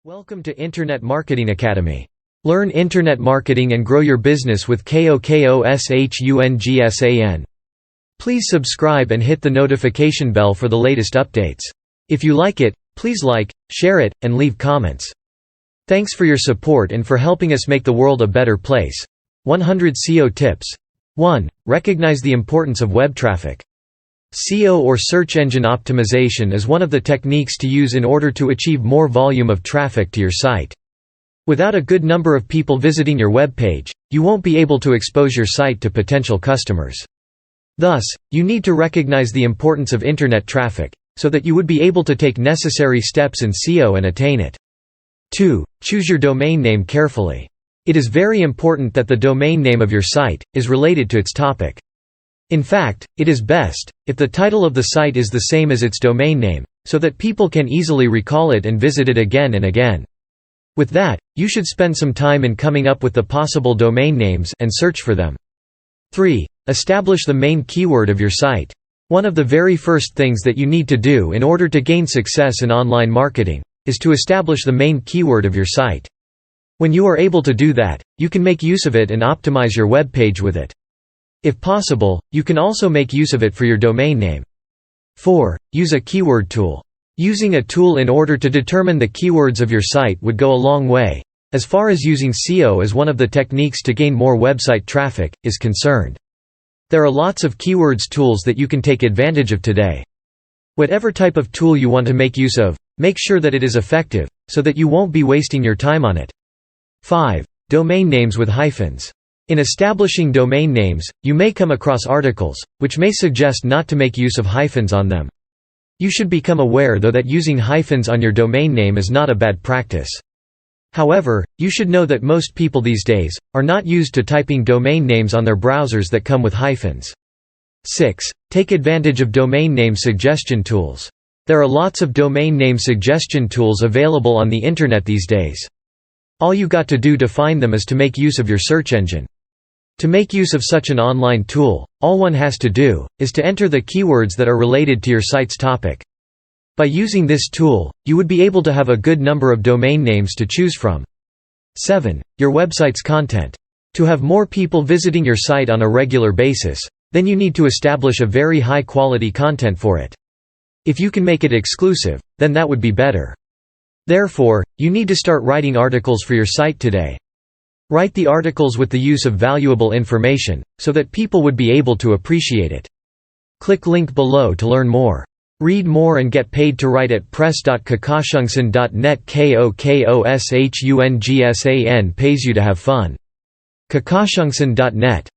Welcome to Internet Marketing Academy. Learn internet marketing and grow your business with KOKOSHUNGSAN. Please subscribe and hit the notification bell for the latest updates. If you like it, please like, share it, and leave comments. Thanks for your support and for helping us make the world a better place. 100 SEO tips. 1. Recognize the importance of web traffic. SEO or search engine optimization is one of the techniques to use in order to achieve more volume of traffic to your site. Without a good number of people visiting your web page, you won't be able to expose your site to potential customers. Thus, you need to recognize the importance of internet traffic, so that you would be able to take necessary steps in SEO and attain it. 2. Choose your domain name carefully. It is very important that the domain name of your site is related to its topic. In fact, it is best if the title of the site is the same as its domain name, so that people can easily recall it and visit it again and again. With that, you should spend some time in coming up with the possible domain names and search for them. 3. Establish the main keyword of your site. One of the very first things that you need to do in order to gain success in online marketing is to establish the main keyword of your site. When you are able to do that, you can make use of it and optimize your web page with it. If possible, you can also make use of it for your domain name. 4. Use a keyword tool. Using a tool in order to determine the keywords of your site would go a long way, as far as using SEO as one of the techniques to gain more website traffic is concerned. There are lots of keywords tools that you can take advantage of today. Whatever type of tool you want to make use of, make sure that it is effective, so that you won't be wasting your time on it. 5. Domain names with hyphens. In establishing domain names, you may come across articles, which may suggest not to make use of hyphens on them. You should become aware though that using hyphens on your domain name is not a bad practice. However, you should know that most people these days are not used to typing domain names on their browsers that come with hyphens. 6. Take advantage of domain name suggestion tools. There are lots of domain name suggestion tools available on the internet these days. All you got to do to find them is to make use of your search engine. To make use of such an online tool, all one has to do is to enter the keywords that are related to your site's topic. By using this tool, you would be able to have a good number of domain names to choose from. 7. Your website's content. To have more people visiting your site on a regular basis, then you need to establish a very high-quality content for it. If you can make it exclusive, then that would be better. Therefore, you need to start writing articles for your site today. Write the articles with the use of valuable information, so that people would be able to appreciate it. Click link below to learn more. Read more and get paid to write at press.kokoshungsan.net. KOKOSHUNGSAN pays you to have fun. kokoshungsan.net